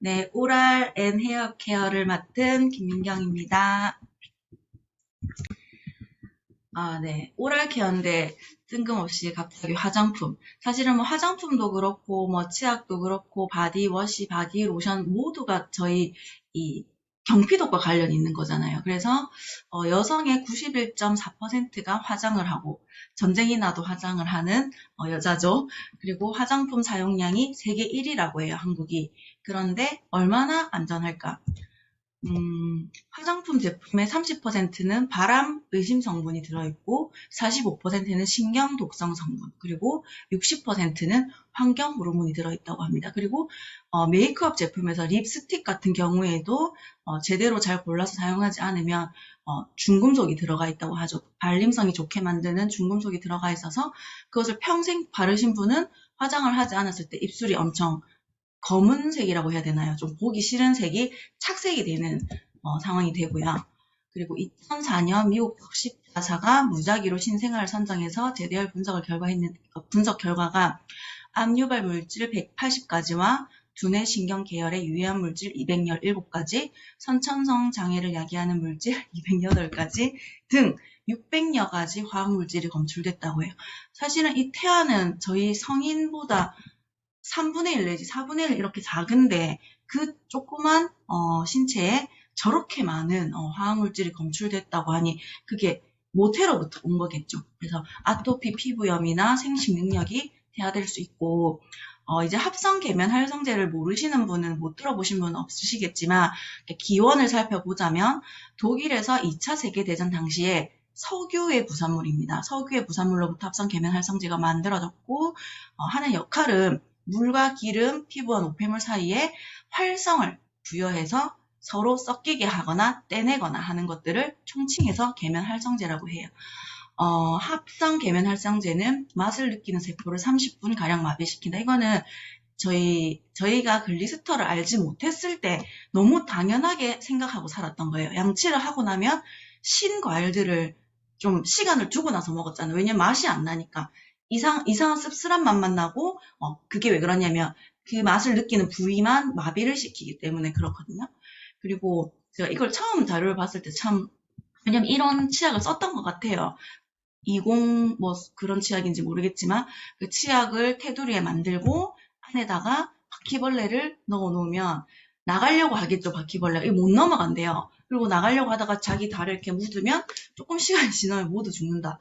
네, 오랄 앤 헤어 케어를 맡은 김민경입니다. 네, 오랄 케어인데 뜬금없이 갑자기 화장품. 사실은 뭐 화장품도 그렇고, 뭐 치약도 그렇고, 바디워시, 바디로션 모두가 저희 이 경피독과 관련이 있는 거잖아요. 그래서 여성의 91.4%가 화장을 하고 전쟁이 나도 화장을 하는 여자죠. 그리고 화장품 사용량이 세계 1위라고 해요, 한국이. 그런데 얼마나 안전할까? 화장품 제품의 30%는 발암 의심 성분이 들어있고 45%는 신경 독성 성분, 그리고 60%는 환경 호르몬이 들어있다고 합니다. 그리고 메이크업 제품에서 립스틱 같은 경우에도 제대로 잘 골라서 사용하지 않으면 중금속이 들어가 있다고 하죠. 발림성이 좋게 만드는 중금속이 들어가 있어서 그것을 평생 바르신 분은 화장을 하지 않았을 때 입술이 엄청 검은색이라고 해야 되나요? 좀 보기 싫은 색이 착색이 되는 상황이 되고요. 그리고 2004년 미국 덕십자사가 무작위로 신생아를 선정해서 재대열 분석 결과가 암유발 물질 180가지와 두뇌 신경 계열의 유해한 물질 217가지, 선천성 장애를 야기하는 물질 208가지 등 600여 가지 화학물질이 검출됐다고 해요. 사실은 이 태아는 저희 성인보다 3분의 1 내지 4분의 1 이렇게 작은데 그 조그만 신체에 저렇게 많은 화학물질이 검출됐다고 하니 그게 모태로부터 온 거겠죠. 그래서 아토피 피부염이나 생식 능력이 퇴화될 수 있고 이제 합성 계면 활성제를 모르시는 분은 못 들어보신 분은 없으시겠지만 기원을 살펴보자면 독일에서 2차 세계대전 당시에 석유의 부산물입니다. 석유의 부산물로부터 합성 계면 활성제가 만들어졌고 하는 역할은 물과 기름, 피부와 노폐물 사이에 활성을 부여해서 서로 섞이게 하거나 떼내거나 하는 것들을 총칭해서 계면 활성제라고 해요. 합성 계면 활성제는 맛을 느끼는 세포를 30분가량 마비시킨다. 이거는 저희가 글리스터를 알지 못했을 때 너무 당연하게 생각하고 살았던 거예요. 양치를 하고 나면 신 과일들을 좀 시간을 두고 나서 먹었잖아요. 왜냐면 맛이 안 나니까. 이상한 씁쓸한 맛만 나고, 그게 왜 그러냐면, 그 맛을 느끼는 부위만 마비를 시키기 때문에 그렇거든요. 그리고 제가 이걸 처음 자료를 봤을 때 참, 왜냐면 이런 치약을 썼던 것 같아요. 20, 그런 치약인지 모르겠지만, 그 치약을 테두리에 만들고, 안에다가 바퀴벌레를 넣어 놓으면, 나가려고 하겠죠, 바퀴벌레가. 이거 못 넘어간대요. 그리고 나가려고 하다가 자기 다리를 이렇게 묻으면, 조금 시간이 지나면 모두 죽는다.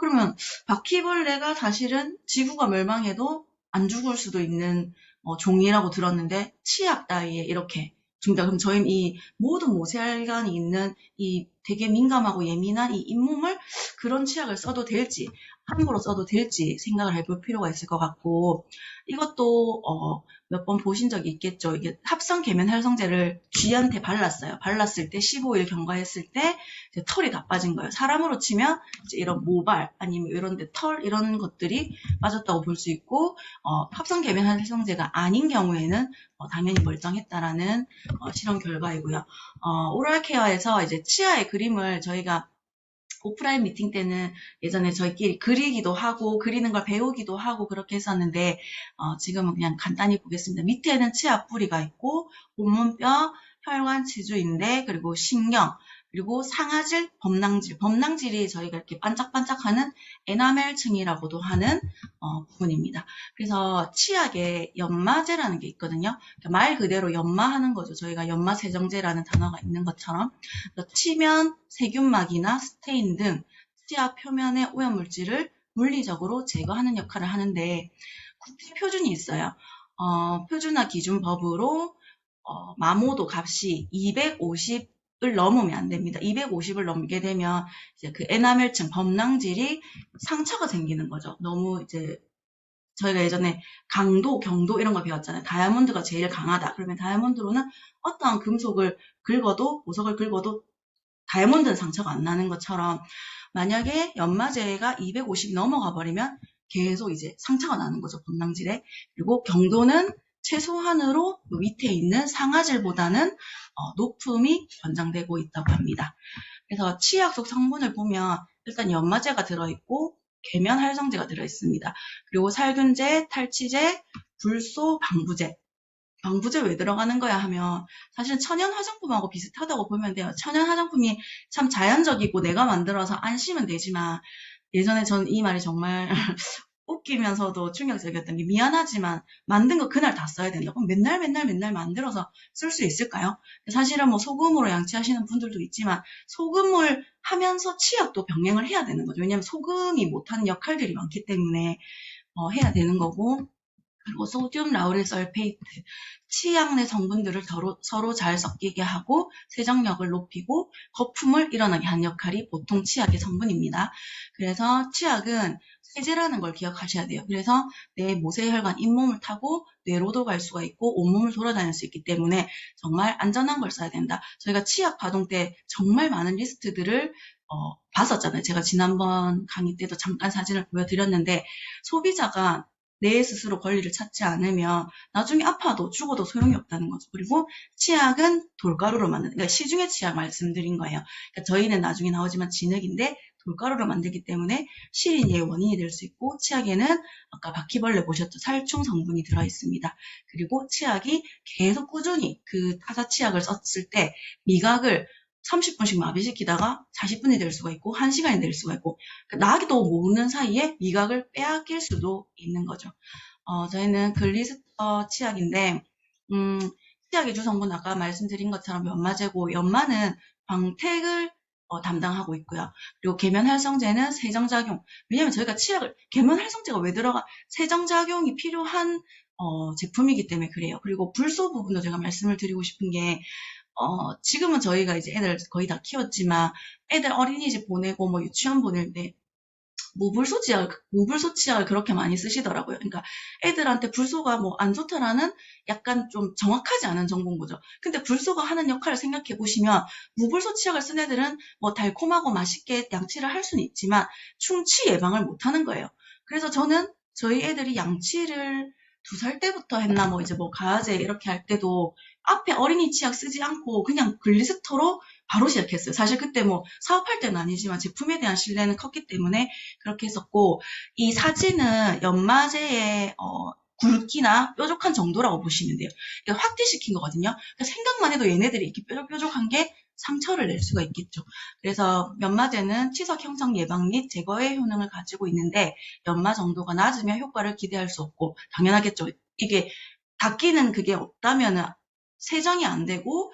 그러면 바퀴벌레가 사실은 지구가 멸망해도 안 죽을 수도 있는 종이라고 들었는데 치약 따위에 이렇게 죽는다. 그럼 저희 이 모든 모세혈관이 있는 이 되게 민감하고 예민한 이 잇몸을 그런 치약을 써도 될지 함부로 써도 될지 생각을 해볼 필요가 있을 것 같고 이것도 몇 번 보신 적이 있겠죠. 이게 합성 계면 활성제를 쥐한테 발랐어요. 발랐을 때 15일 경과했을 때 이제 털이 다 빠진 거예요. 사람으로 치면 이제 이런 모발 아니면 이런 데 털 이런 것들이 빠졌다고 볼 수 있고 합성 계면 활성제가 아닌 경우에는 당연히 멀쩡했다라는 실험 결과이고요. 오랄 케어에서 이제 치아의 그림을 저희가 오프라인 미팅 때는 예전에 저희끼리 그리기도 하고 그리는 걸 배우기도 하고 그렇게 했었는데 지금은 그냥 간단히 보겠습니다. 밑에는 치아 뿌리가 있고 온문뼈, 혈관, 치주인대 그리고 신경 그리고 상아질, 범낭질이 저희가 이렇게 반짝반짝하는 에나멜층이라고도 하는 부분입니다. 그래서 치약에 연마제라는 게 있거든요. 말 그대로 연마하는 거죠. 저희가 연마세정제라는 단어가 있는 것처럼 치면 세균막이나 스테인 등 치아 표면의 오염물질을 물리적으로 제거하는 역할을 하는데 국제 표준이 있어요. 표준화 기준 법으로 마모도 값이 250을 넘으면 안 됩니다. 250을 넘게 되면 이제 그 에나멜층 범낭질이 상처가 생기는 거죠. 너무 이제 저희가 예전에 강도, 경도 이런 거 배웠잖아요. 다이아몬드가 제일 강하다. 그러면 다이아몬드로는 어떠한 금속을 긁어도 보석을 긁어도 다이아몬드는 상처가 안 나는 것처럼 만약에 연마제가 250 넘어가 버리면 계속 이제 상처가 나는 거죠. 범낭질에. 그리고 경도는 최소한으로 밑에 있는 상아질보다는 높음이 권장되고 있다고 합니다. 그래서 치약 속 성분을 보면 일단 연마제가 들어있고 계면 활성제가 들어있습니다. 그리고 살균제, 탈취제, 불소, 방부제 방부제 왜 들어가는 거야 하면 사실 천연 화장품하고 비슷하다고 보면 돼요. 천연 화장품이 참 자연적이고 내가 만들어서 안 쓰면 되지만 예전에 전 이 말이 정말 웃기면서도 충격적이었던 게 미안하지만 만든 거 그날 다 써야 된다. 그럼 맨날 맨날 맨날 만들어서 쓸 수 있을까요? 사실은 뭐 소금으로 양치하시는 분들도 있지만 소금을 하면서 치약도 병행을 해야 되는 거죠. 왜냐하면 소금이 못하는 역할들이 많기 때문에 해야 되는 거고 그리고 소듐 라우릴 설페이트, 치약 내 성분들을 서로 잘 섞이게 하고 세정력을 높이고 거품을 일어나게 하는 역할이 보통 치약의 성분입니다. 그래서 치약은 세제라는 걸 기억하셔야 돼요. 그래서 내 모세혈관, 잇몸을 타고 뇌로도 갈 수가 있고 온몸을 돌아다닐 수 있기 때문에 정말 안전한 걸 써야 된다. 저희가 치약 파동 때 정말 많은 리스트들을 봤었잖아요. 제가 지난번 강의 때도 잠깐 사진을 보여드렸는데 소비자가 내 스스로 권리를 찾지 않으면 나중에 아파도 죽어도 소용이 없다는 거죠. 그리고 치약은 돌가루로 만든, 그러니까 시중의 치약 말씀드린 거예요. 그러니까 저희는 나중에 나오지만 진흙인데 돌가루로 만들기 때문에 실인의 원인이 될 수 있고 치약에는 아까 바퀴벌레 보셨죠? 살충 성분이 들어있습니다. 그리고 치약이 계속 꾸준히 그 타사 치약을 썼을 때 미각을 30분씩 마비시키다가 40분이 될 수가 있고 1시간이 될 수가 있고 나기도 모르는 사이에 미각을 빼앗길 수도 있는 거죠. 저희는 글리스터 치약인데 치약의 주성분 아까 말씀드린 것처럼 연마제고 연마는 광택을 담당하고 있고요. 그리고 계면활성제는 세정작용. 왜냐면 저희가 치약을 계면활성제가 왜 들어가 세정작용이 필요한 제품이기 때문에 그래요. 그리고 불소 부분도 제가 말씀을 드리고 싶은 게 지금은 저희가 이제 애들 거의 다 키웠지만 애들 어린이집 보내고 뭐 유치원 보낼 때 무불소 치약을 그렇게 많이 쓰시더라고요. 그러니까 애들한테 불소가 뭐 안 좋다라는 약간 좀 정확하지 않은 정보인 거죠. 근데 불소가 하는 역할을 생각해 보시면 무불소 치약을 쓴 애들은 뭐 달콤하고 맛있게 양치를 할 수는 있지만 충치 예방을 못 하는 거예요. 그래서 저는 저희 애들이 양치를 2살 때부터 했나 뭐 이제 뭐 가야제 이렇게 할 때도 앞에 어린이 치약 쓰지 않고 그냥 글리스터로 바로 시작했어요. 사실 그때 뭐 사업할 때는 아니지만 제품에 대한 신뢰는 컸기 때문에 그렇게 했었고 이 사진은 연마제의 굵기나 뾰족한 정도라고 보시면 돼요. 그러니까 확대시킨 거거든요. 그러니까 생각만 해도 얘네들이 이렇게 뾰족뾰족한 게 상처를 낼 수가 있겠죠. 그래서 연마제는 치석 형성 예방 및 제거의 효능을 가지고 있는데 연마 정도가 낮으면 효과를 기대할 수 없고 당연하겠죠. 이게 닦이는 그게 없다면은 세정이 안 되고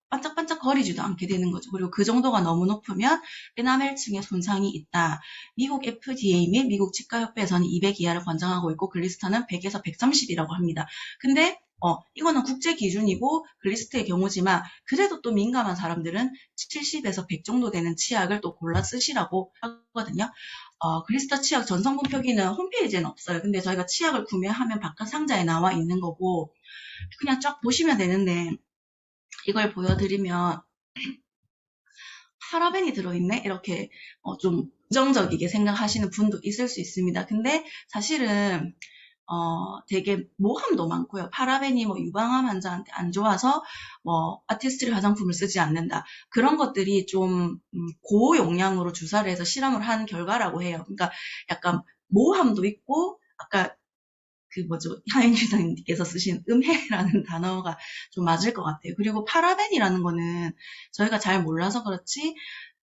반짝반짝 거리지도 않게 되는 거죠. 그리고 그 정도가 너무 높으면 에나멜층에 손상이 있다. 미국 FDA 및 미국 치과협회에서는 200 이하를 권장하고 있고 글리스터는 100에서 130이라고 합니다. 근데 이거는 국제 기준이고 글리스터의 경우지만 그래도 또 민감한 사람들은 70에서 100 정도 되는 치약을 또 골라 쓰시라고 하거든요. 글리스터 치약 전성분 표기는 홈페이지에는 없어요. 근데 저희가 치약을 구매하면 바깥 상자에 나와 있는 거고 그냥 쫙 보시면 되는데 이걸 보여드리면 파라벤이 들어있네? 이렇게 좀 부정적이게 생각하시는 분도 있을 수 있습니다. 근데 사실은 되게 모함도 많고요. 파라벤이 뭐 유방암 환자한테 안 좋아서 뭐 아티스트리 화장품을 쓰지 않는다. 그런 것들이 좀 고용량으로 주사를 해서 실험을 한 결과라고 해요. 그러니까 약간 모함도 있고 아까 그 뭐죠 하영 기사님께서 쓰신 음해라는 단어가 좀 맞을 것 같아요. 그리고 파라벤이라는 거는 저희가 잘 몰라서 그렇지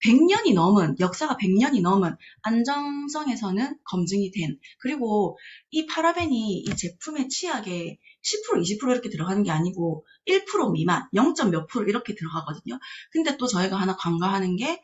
100년이 넘은 역사가 100년이 넘은 안정성에서는 검증이 된 그리고 이 파라벤이 이 제품의 치약에 10% 20% 이렇게 들어가는 게 아니고 1% 미만 0. 몇 프로 이렇게 들어가거든요. 근데 또 저희가 하나 간과하는 게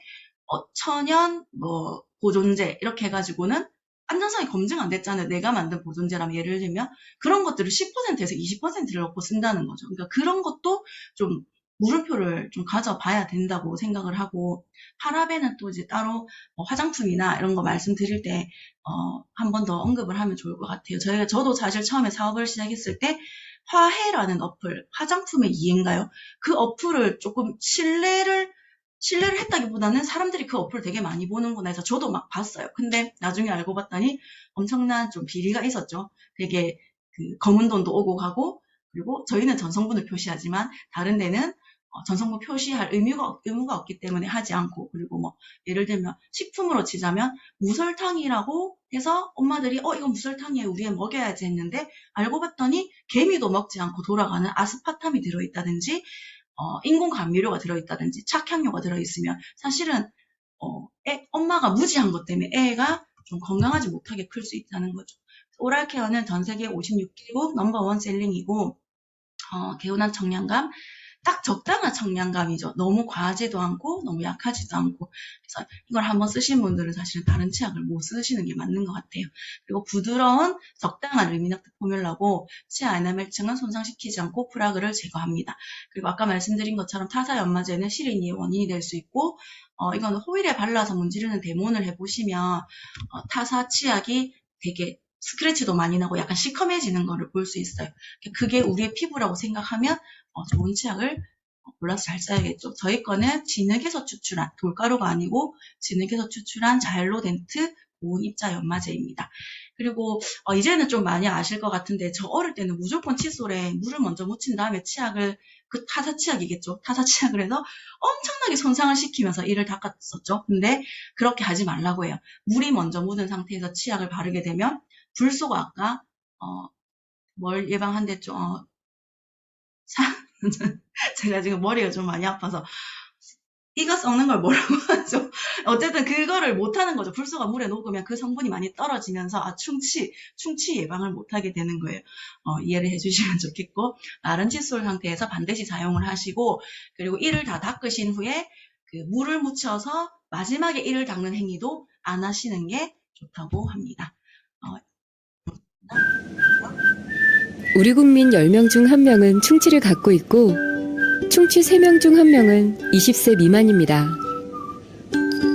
천연 뭐 보존제 이렇게 해가지고는 안전성이 검증 안 됐잖아요. 내가 만든 보존제라면 예를 들면 그런 것들을 10%에서 20%를 넣고 쓴다는 거죠. 그러니까 그런 것도 좀 물음표를 좀 가져봐야 된다고 생각을 하고 파라벤은 또 이제 따로 화장품이나 이런 거 말씀드릴 때 한 번 더 언급을 하면 좋을 것 같아요. 저도 사실 처음에 사업을 시작했을 때 화해라는 어플, 화장품의 이해인가요? 그 어플을 조금 신뢰를 했다기보다는 사람들이 그 어플을 되게 많이 보는구나 해서 저도 막 봤어요. 근데 나중에 알고 봤더니 엄청난 좀 비리가 있었죠. 되게 그 검은 돈도 오고 가고 그리고 저희는 전성분을 표시하지만 다른 데는 전성분 표시할 의무가 없기 때문에 하지 않고, 그리고 뭐 예를 들면 식품으로 치자면 무설탕이라고 해서 엄마들이 이건 무설탕이에요, 우리 애 먹여야지 했는데 알고 봤더니 개미도 먹지 않고 돌아가는 아스파탐이 들어있다든지 인공 감미료가 들어있다든지 착향료가 들어있으면 사실은 엄마가 무지한 것 때문에 애가 좀 건강하지 못하게 클 수 있다는 거죠. 오랄케어는 전 세계 56개국 넘버원 셀링이고 개운한 청량감, 딱 적당한 청량감이죠. 너무 과하지도 않고 너무 약하지도 않고. 그래서 이걸 한번 쓰신 분들은 사실은 다른 치약을 못 쓰시는 게 맞는 것 같아요. 그리고 부드러운 적당한 루미낙트 포뮬러고 치아 에나멜층은 손상시키지 않고 프라그를 제거합니다. 그리고 아까 말씀드린 것처럼 타사 연마제는 시린이의 원인이 될 수 있고 이건 호일에 발라서 문지르는 데몬을 해보시면 타사 치약이 되게 스크래치도 많이 나고 약간 시커매지는 거를 볼 수 있어요. 그게 우리의 피부라고 생각하면 좋은 치약을 골라서 잘 써야겠죠. 저희 거는 진흙에서 추출한 돌가루가 아니고 진흙에서 추출한 자일로덴트 고온 입자 연마제입니다. 그리고 이제는 좀 많이 아실 것 같은데 저 어릴 때는 무조건 칫솔에 물을 먼저 묻힌 다음에 치약을 그 타사 치약이겠죠. 타사 치약을 해서 엄청나게 손상을 시키면서 이를 닦았었죠. 근데 그렇게 하지 말라고 해요. 물이 먼저 묻은 상태에서 치약을 바르게 되면 불소가 아까 뭘 예방한댔죠. 제가 지금 머리가 좀 많이 아파서 이가 썩는 걸 뭐라고 하죠? 어쨌든 그거를 못하는 거죠. 불소가 물에 녹으면 그 성분이 많이 떨어지면서 충치 예방을 못하게 되는 거예요. 이해를 해주시면 좋겠고 마른 칫솔 상태에서 반드시 사용을 하시고 그리고 이를 다 닦으신 후에 그 물을 묻혀서 마지막에 이를 닦는 행위도 안 하시는 게 좋다고 합니다. 우리 국민 10명 중 1명은 충치를 갖고 있고 충치 3명 중 1명은 20세 미만입니다.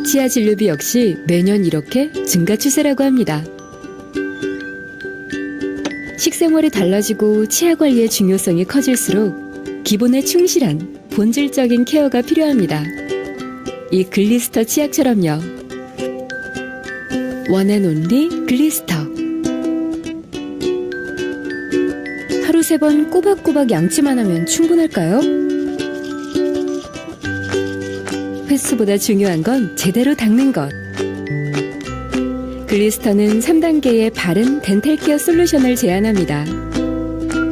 치아 진료비 역시 매년 이렇게 증가 추세라고 합니다. 식생활이 달라지고 치아 관리의 중요성이 커질수록 기본에 충실한 본질적인 케어가 필요합니다. 이 글리스터 치약처럼요. 원앤온리 글리스터. 하루 3번 꼬박꼬박 양치만 하면 충분할까요? 횟수보다 중요한 건 제대로 닦는 것. 글리스터는 3단계의 바른 덴탈 케어 솔루션을 제안합니다.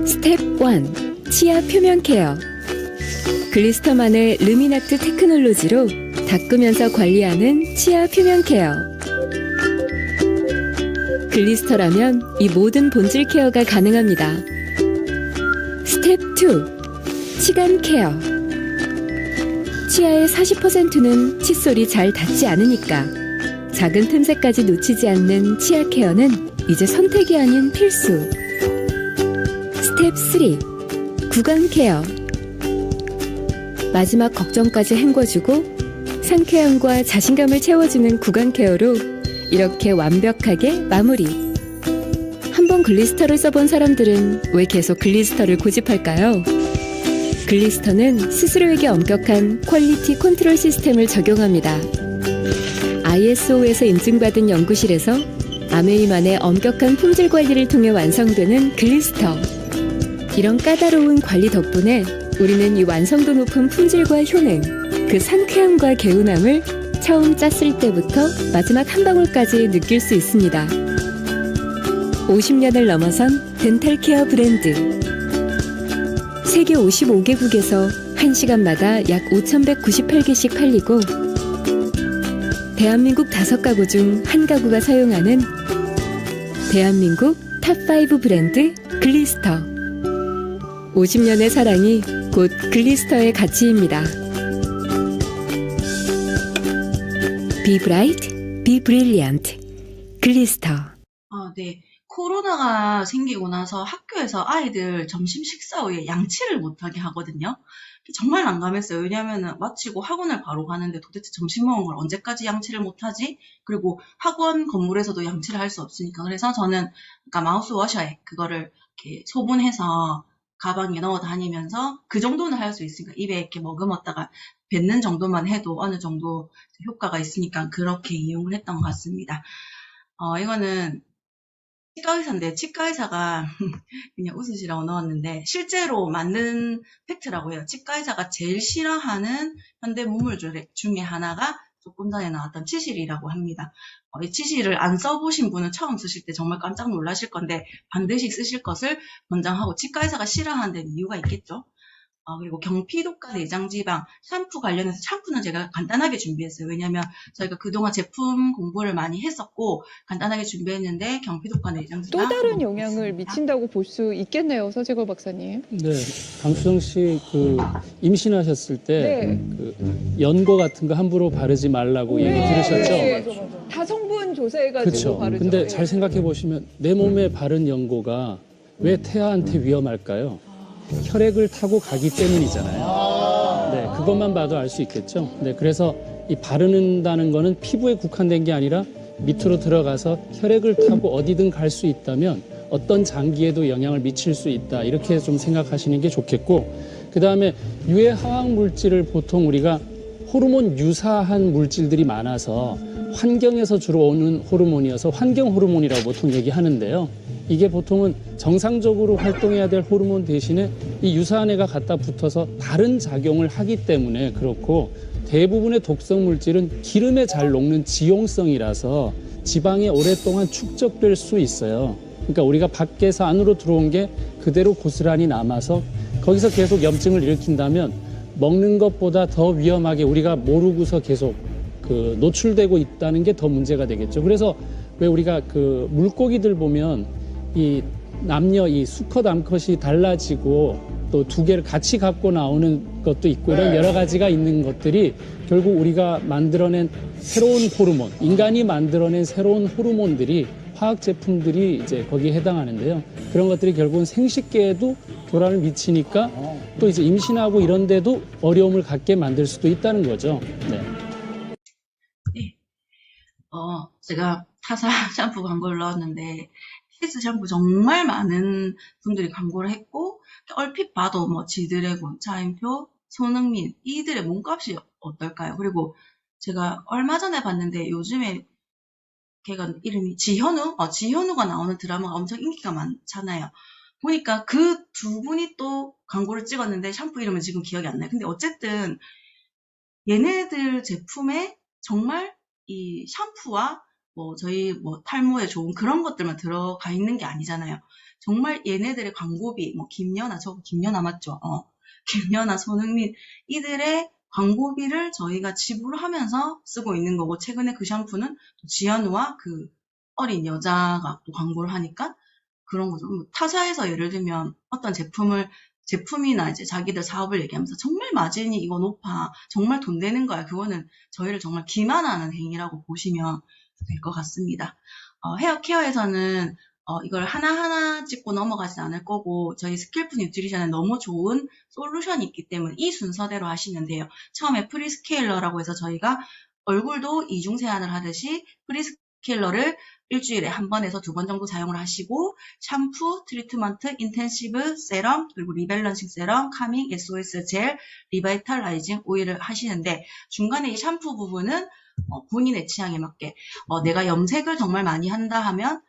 스텝 1. 치아 표면 케어. 글리스터만의 루미낙트 테크놀로지로 닦으면서 관리하는 치아 표면 케어. 글리스터라면 이 모든 본질 케어가 가능합니다. 스텝 2. 치간 케어. 치아의 40%는 칫솔이 잘 닿지 않으니까 작은 틈새까지 놓치지 않는 치아 케어는 이제 선택이 아닌 필수. 스텝 3. 구강 케어. 마지막 걱정까지 헹궈주고 상쾌함과 자신감을 채워주는 구강 케어로 이렇게 완벽하게 마무리. 한번 글리스터를 써본 사람들은 왜 계속 글리스터를 고집할까요? 글리스터는 스스로에게 엄격한 퀄리티 컨트롤 시스템을 적용합니다. ISO에서 인증받은 연구실에서 아메이만의 엄격한 품질 관리를 통해 완성되는 글리스터. 이런 까다로운 관리 덕분에 우리는 이 완성도 높은 품질과 효능, 그 상쾌함과 개운함을 처음 짰을 때부터 마지막 한 방울까지 느낄 수 있습니다. 50년을 넘어선 덴탈 케어 브랜드. 세계 55개국에서 1시간마다 약 5,198개씩 팔리고 대한민국 5가구 중 1가구가 사용하는 대한민국 탑5 브랜드 글리스터. 50년의 사랑이 곧 글리스터의 가치입니다. Be bright, be brilliant. 글리스터. 네. 코로나가 생기고 나서 학교에서 아이들 점심 식사 후에 양치를 못하게 하거든요. 정말 난감했어요. 왜냐하면 마치고 학원을 바로 가는데 도대체 점심 먹은 걸 언제까지 양치를 못하지? 그리고 학원 건물에서도 양치를 할 수 없으니까. 그래서 저는 마우스 워셔에 그거를 이렇게 소분해서 가방에 넣어 다니면서 그 정도는 할 수 있으니까 입에 이렇게 머금었다가 뱉는 정도만 해도 어느 정도 효과가 있으니까 그렇게 이용을 했던 것 같습니다. 이거는 치과 의사인데 치과 의사가 그냥 웃으시라고 넣었는데 실제로 맞는 팩트라고 해요. 치과 의사가 제일 싫어하는 현대 문물 중에 하나가 조금 전에 나왔던 치실이라고 합니다. 이 치실을 안 써보신 분은 처음 쓰실 때 정말 깜짝 놀라실 건데 반드시 쓰실 것을 권장하고 치과 의사가 싫어하는 데는 이유가 있겠죠. 그리고 경피독과 내장지방, 샴푸 관련해서 샴푸는 제가 간단하게 준비했어요. 왜냐면 저희가 그동안 제품 공부를 많이 했었고 간단하게 준비했는데 경피독과 내장지방 또 다른 한번 영향을 보겠습니다. 미친다고 볼 수 있겠네요, 서재걸 박사님. 네, 강수정 씨 임신하셨을 때 네. 연고 같은 거 함부로 바르지 말라고 얘기 들으셨죠? 네. 다 성분 조사해가지고 그렇죠. 바르죠. 근데 네. 잘 생각해 보시면 내 몸에 바른 연고가 왜 태아한테 위험할까요? 혈액을 타고 가기 때문이잖아요. 네, 그것만 봐도 알 수 있겠죠. 네, 그래서 이 바르는다는 거는 피부에 국한된 게 아니라 밑으로 들어가서 혈액을 타고 어디든 갈 수 있다면 어떤 장기에도 영향을 미칠 수 있다. 이렇게 좀 생각하시는 게 좋겠고, 그 다음에 유해 화학 물질을 보통 우리가 호르몬 유사한 물질들이 많아서 환경에서 주로 오는 호르몬이어서 환경 호르몬이라고 보통 얘기하는데요. 이게 보통은 정상적으로 활동해야 될 호르몬 대신에 이 유사한 애가 갖다 붙어서 다른 작용을 하기 때문에 그렇고, 대부분의 독성 물질은 기름에 잘 녹는 지용성이라서 지방에 오랫동안 축적될 수 있어요. 그러니까 우리가 밖에서 안으로 들어온 게 그대로 고스란히 남아서 거기서 계속 염증을 일으킨다면 먹는 것보다 더 위험하게 우리가 모르고서 계속 노출되고 있다는 게 더 문제가 되겠죠. 그래서 왜 우리가 물고기들 보면 이 남녀 이 수컷 암컷이 달라지고 또 두 개를 같이 갖고 나오는 것도 있고 이런 여러 가지가 있는 것들이 결국 우리가 만들어낸 새로운 호르몬, 인간이 만들어낸 새로운 호르몬들이 화학 제품들이 이제 거기에 해당하는데요. 그런 것들이 결국은 생식계에도 교란을 미치니까 또 이제 임신하고 이런 데도 어려움을 갖게 만들 수도 있다는 거죠. 네. 네. 제가 타사 샴푸 광고를 넣었는데 키스 샴푸 정말 많은 분들이 광고를 했고 얼핏 봐도 뭐 지드래곤, 차인표, 손흥민 이들의 몸값이 어떨까요? 그리고 제가 얼마 전에 봤는데 요즘에 걔가 이름이 지현우가 나오는 드라마가 엄청 인기가 많잖아요. 보니까 그 두 분이 또 광고를 찍었는데 샴푸 이름은 지금 기억이 안 나요. 근데 어쨌든 얘네들 제품에 정말 이 샴푸와 저희 탈모에 좋은 그런 것들만 들어가 있는 게 아니잖아요. 정말 얘네들의 광고비, 김연아 맞죠? 김연아, 손흥민 이들의 광고비를 저희가 지불하면서 쓰고 있는 거고, 최근에 그 샴푸는 또 지현우와 그 어린 여자가 또 광고를 하니까 그런 거죠. 타사에서 예를 들면 어떤 제품이나 이제 자기들 사업을 얘기하면서 정말 마진이 이거 높아, 정말 돈 되는 거야. 그거는 저희를 정말 기만하는 행위라고 보시면 될 것 같습니다. 헤어케어에서는 이걸 하나하나 짚고 넘어가지 않을 거고, 저희 스킬프 뉴트리션에 너무 좋은 솔루션이 있기 때문에 이 순서대로 하시면 돼요. 처음에 프리스케일러라고 해서 저희가 얼굴도 이중 세안을 하듯이 프리스케일러를 일주일에 한 번에서 2번 정도 사용을 하시고, 샴푸, 트리트먼트, 인텐시브, 세럼, 그리고 리밸런싱 세럼, 카밍, SOS 젤, 리바이탈라이징 오일을 하시는데, 중간에 이 샴푸 부분은 본인의 취향에 맞게 내가 염색을 정말 많이 한다 하면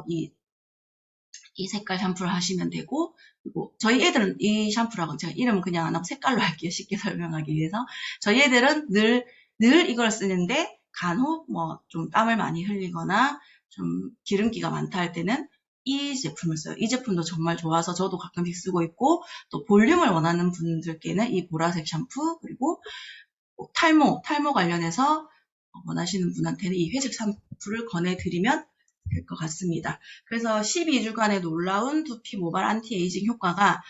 이 색깔 샴푸를 하시면 되고, 그리고 저희 애들은 이 샴푸라고 제가 이름은 그냥 안 하고 색깔로 할게요. 쉽게 설명하기 위해서. 저희 애들은 늘 이걸 쓰는데 간혹 좀 땀을 많이 흘리거나 좀 기름기가 많다 할 때는 이 제품을 써요. 이 제품도 정말 좋아서 저도 가끔씩 쓰고 있고, 또 볼륨을 원하는 분들께는 이 보라색 샴푸, 그리고 탈모 관련해서 원하시는 분한테는 이 회색 샴푸를 권해드리면 될 것 같습니다. 그래서 12주간의 놀라운 두피 모발 안티에이징 효과가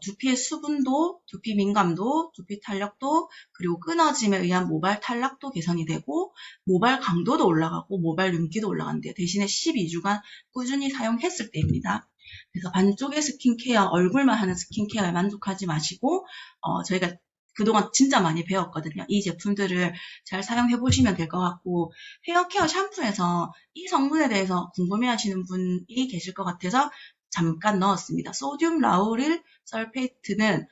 두피의 수분도, 두피 민감도, 두피 탄력도, 그리고 끊어짐에 의한 모발 탈락도 개선이 되고, 모발 강도도 올라가고 모발 윤기도 올라가는데요. 대신에 12주간 꾸준히 사용했을 때입니다. 그래서 반쪽의 스킨케어, 얼굴만 하는 스킨케어에 만족하지 마시고 저희가 그동안 진짜 많이 배웠거든요. 이 제품들을 잘 사용해 보시면 될 것 같고, 헤어케어 샴푸에서 이 성분에 대해서 궁금해하시는 분이 계실 것 같아서 잠깐 넣었습니다. 소듐 라우릴 설페이트는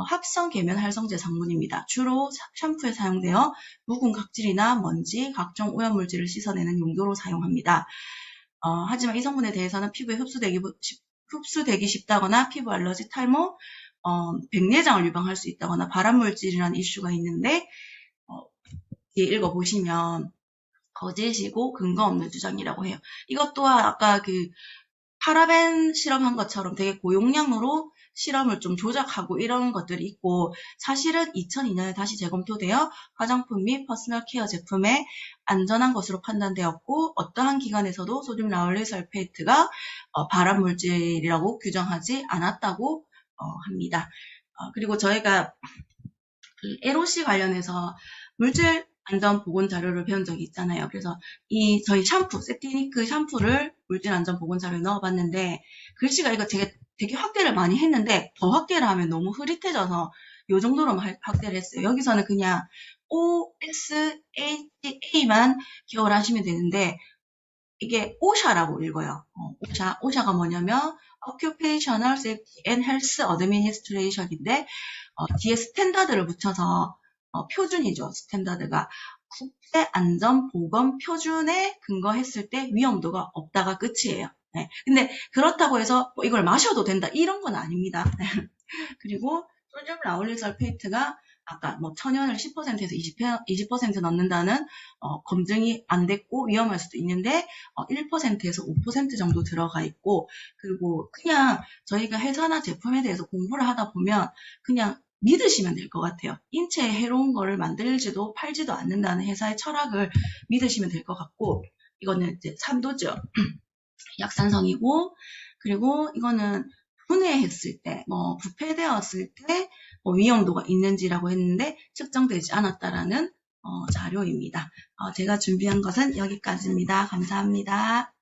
합성 계면 활성제 성분입니다. 주로 샴푸에 사용되어 묵은 각질이나 먼지, 각종 오염물질을 씻어내는 용도로 사용합니다. 하지만 이 성분에 대해서는 피부에 흡수되기 쉽다거나 피부 알러지, 탈모, 백내장을 유발할 수 있다거나 발암물질이라는 이슈가 있는데 뒤에 읽어보시면 거짓이고 근거 없는 주장이라고 해요. 이것 또한 아까 그 파라벤 실험한 것처럼 되게 고용량으로 실험을 좀 조작하고 이런 것들이 있고 사실은 2002년에 다시 재검토되어 화장품 및 퍼스널 케어 제품에 안전한 것으로 판단되었고 어떠한 기관에서도 소듐 라울릴 설페이트가 발암물질이라고 규정하지 않았다고 합니다. 그리고 저희가 그 LOC 관련해서 물질 안전 보건 자료를 배운 적이 있잖아요. 그래서 저희 샴푸, 세티니크 샴푸를 물질 안전 보건 자료에 넣어봤는데 글씨가 이거 되게 확대를 많이 했는데 더 확대를 하면 너무 흐릿해져서 이 정도로만 확대를 했어요. 여기서는 그냥 OSHA만 기억을 하시면 되는데 이게 OSHA라고 읽어요. OSHA가 뭐냐면 Occupational Safety and Health Administration인데 뒤에 스탠다드를 붙여서 표준이죠. 스탠다드가 국제안전보건 표준에 근거했을 때 위험도가 없다가 끝이에요. 네. 근데 그렇다고 해서 이걸 마셔도 된다 이런 건 아닙니다. 그리고 소듐 라울릴 설페이트가 아까 천연을 10%에서 20% 넣는다는 검증이 안 됐고 위험할 수도 있는데 1%에서 5% 정도 들어가 있고 그리고 그냥 저희가 회사나 제품에 대해서 공부를 하다 보면 그냥 믿으시면 될 것 같아요. 인체에 해로운 거를 만들지도 팔지도 않는다는 회사의 철학을 믿으시면 될 것 같고 이거는 이제 3도죠. 약산성이고 그리고 이거는 분해했을 때, 부패되었을 때 위험도가 있는지라고 했는데 측정되지 않았다라는 자료입니다. 제가 준비한 것은 여기까지입니다. 감사합니다.